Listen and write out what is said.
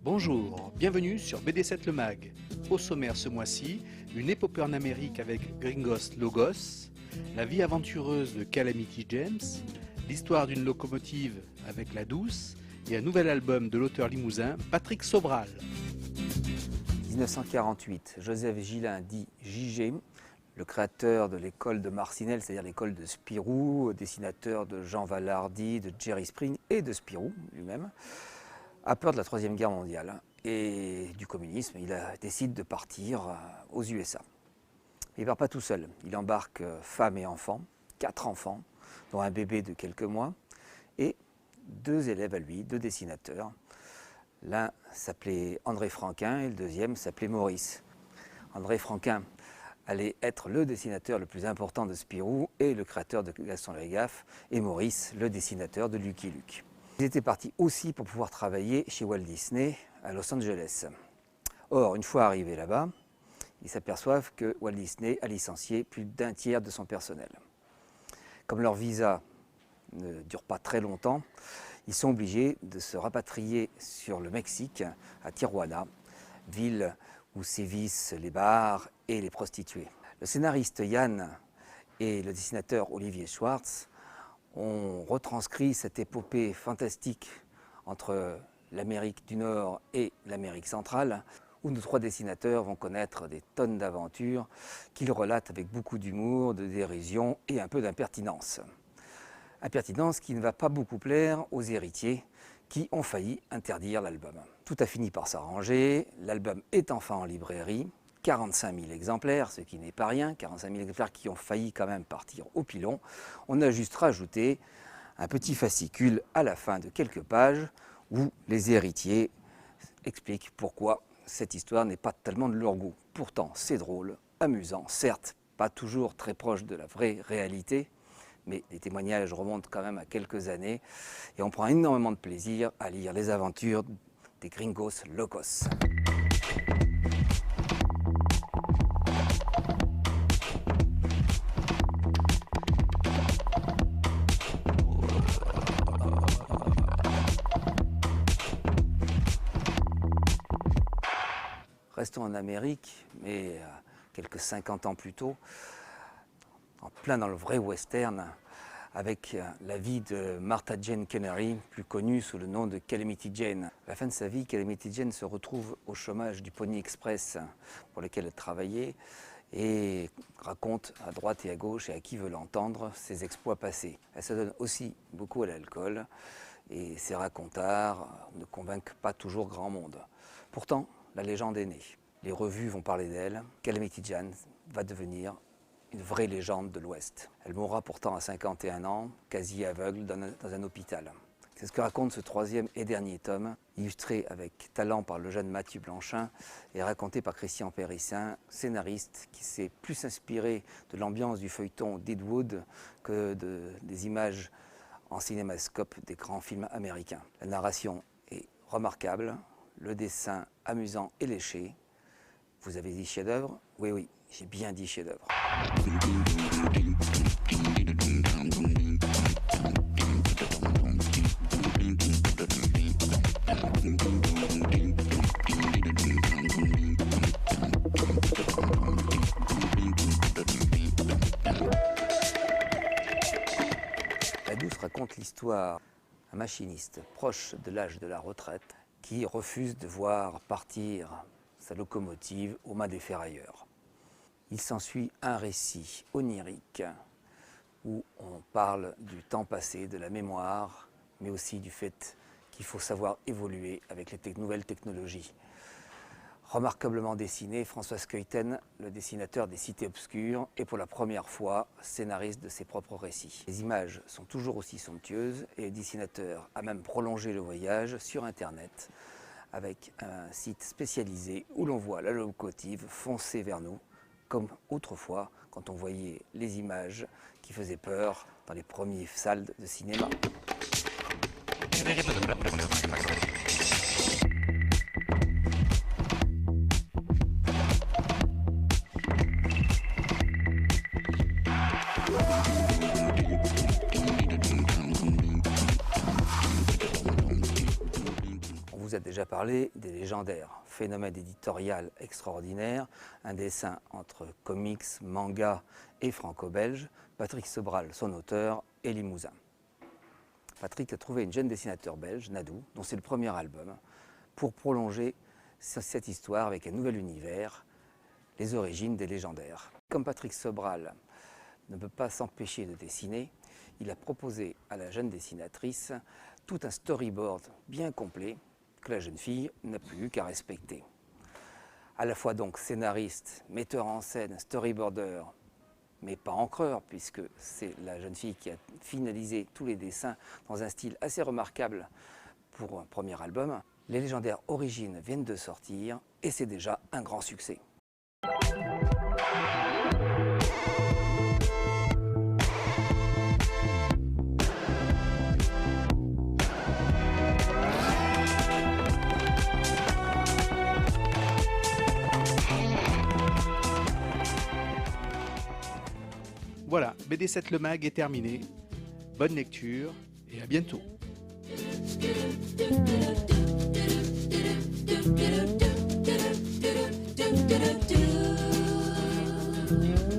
Bonjour, bienvenue sur BD7 Le Mag. Au sommaire ce mois-ci, une épopée en Amérique avec Gringos Logos, la vie aventureuse de Calamity James, l'histoire d'une locomotive avec La Douce et un nouvel album de l'auteur limousin Patrick Sobral. 1948, Joseph Gillin dit JG, le créateur de l'école de Marcinelle, c'est-à-dire l'école de Spirou, dessinateur de Jean Vallardi, de Jerry Spring et de Spirou lui-même, a peur de la Troisième Guerre mondiale et du communisme. Il décide de partir aux USA. Il ne part pas tout seul. Il embarque femme et enfants, 4 enfants, dont un bébé de quelques mois, et 2 élèves à lui, 2 dessinateurs. L'un s'appelait André Franquin et le deuxième s'appelait Maurice. André Franquin allait être le dessinateur le plus important de Spirou et le créateur de Gaston Lagaffe, et Maurice, le dessinateur de Lucky Luke. Ils étaient partis aussi pour pouvoir travailler chez Walt Disney à Los Angeles. Or, une fois arrivés là-bas, ils s'aperçoivent que Walt Disney a licencié plus d'un tiers de son personnel. Comme leur visa ne dure pas très longtemps, ils sont obligés de se rapatrier sur le Mexique, à Tijuana, ville où sévissent les bars et les prostituées. Le scénariste Yann et le dessinateur Olivier Schwartz ont retranscrit cette épopée fantastique entre l'Amérique du Nord et l'Amérique centrale, où nos 3 dessinateurs vont connaître des tonnes d'aventures qu'ils relatent avec beaucoup d'humour, de dérision et un peu d'impertinence. Impertinence qui ne va pas beaucoup plaire aux héritiers qui ont failli interdire l'album. Tout a fini par s'arranger, l'album est enfin en librairie, 45 000 exemplaires, ce qui n'est pas rien, 45 000 exemplaires qui ont failli quand même partir au pilon. On a juste rajouté un petit fascicule à la fin de quelques pages où les héritiers expliquent pourquoi cette histoire n'est pas tellement de leur goût. Pourtant, c'est drôle, amusant, certes, pas toujours très proche de la vraie réalité, mais les témoignages remontent quand même à quelques années et on prend énormément de plaisir à lire les aventures des Gringos Locos. Restons en Amérique, mais quelques 50 ans plus tôt, en plein dans le vrai western, avec la vie de Martha Jane Canary, plus connue sous le nom de Calamity Jane. À la fin de sa vie, Calamity Jane se retrouve au chômage du Pony Express pour lequel elle travaillait et raconte à droite et à gauche, et à qui veut l'entendre, ses exploits passés. Elle se donne aussi beaucoup à l'alcool et ses racontards ne convainquent pas toujours grand monde. Pourtant, la légende est née. Les revues vont parler d'elle. Calamity Jane va devenir une vraie légende de l'Ouest. Elle mourra pourtant à 51 ans, quasi aveugle, dans un hôpital. C'est ce que raconte ce 3e et dernier tome, illustré avec talent par le jeune Mathieu Blanchin et raconté par Christian Périssin, scénariste qui s'est plus inspiré de l'ambiance du feuilleton d'Eastwood que des images en cinémascope des grands films américains. La narration est remarquable, le dessin amusant et léché. Vous avez dit chef-d'œuvre? Oui, oui, j'ai bien dit chef-d'œuvre. La Douce raconte l'histoire d'un machiniste proche de l'âge de la retraite qui refuse de voir partir sa locomotive aux mains des ferrailleurs. Il s'ensuit un récit onirique où on parle du temps passé, de la mémoire, mais aussi du fait qu'il faut savoir évoluer avec les nouvelles technologies. Remarquablement dessiné, François Skeuten, le dessinateur des Cités obscures, est pour la première fois scénariste de ses propres récits. Les images sont toujours aussi somptueuses et le dessinateur a même prolongé le voyage sur Internet avec un site spécialisé où l'on voit la locomotive foncer vers nous, comme autrefois quand on voyait les images qui faisaient peur dans les premières salles de cinéma. vous a déjà parlé des Légendaires, phénomène éditorial extraordinaire, un dessin entre comics, manga et franco-belge, Patrick Sobral, son auteur, et Limousin. Patrick a trouvé une jeune dessinateur belge, Nadou, dont c'est le premier album, pour prolonger cette histoire avec un nouvel univers, les origines des Légendaires. Comme Patrick Sobral ne peut pas s'empêcher de dessiner, il a proposé à la jeune dessinatrice tout un storyboard bien complet que la jeune fille n'a plus qu'à respecter. À la fois donc scénariste, metteur en scène, storyboarder, mais pas encreur, puisque c'est la jeune fille qui a finalisé tous les dessins dans un style assez remarquable pour un premier album. Les Légendaires Origines viennent de sortir et c'est déjà un grand succès. Voilà, BD7 Le Mag est terminé. Bonne lecture et à bientôt. Do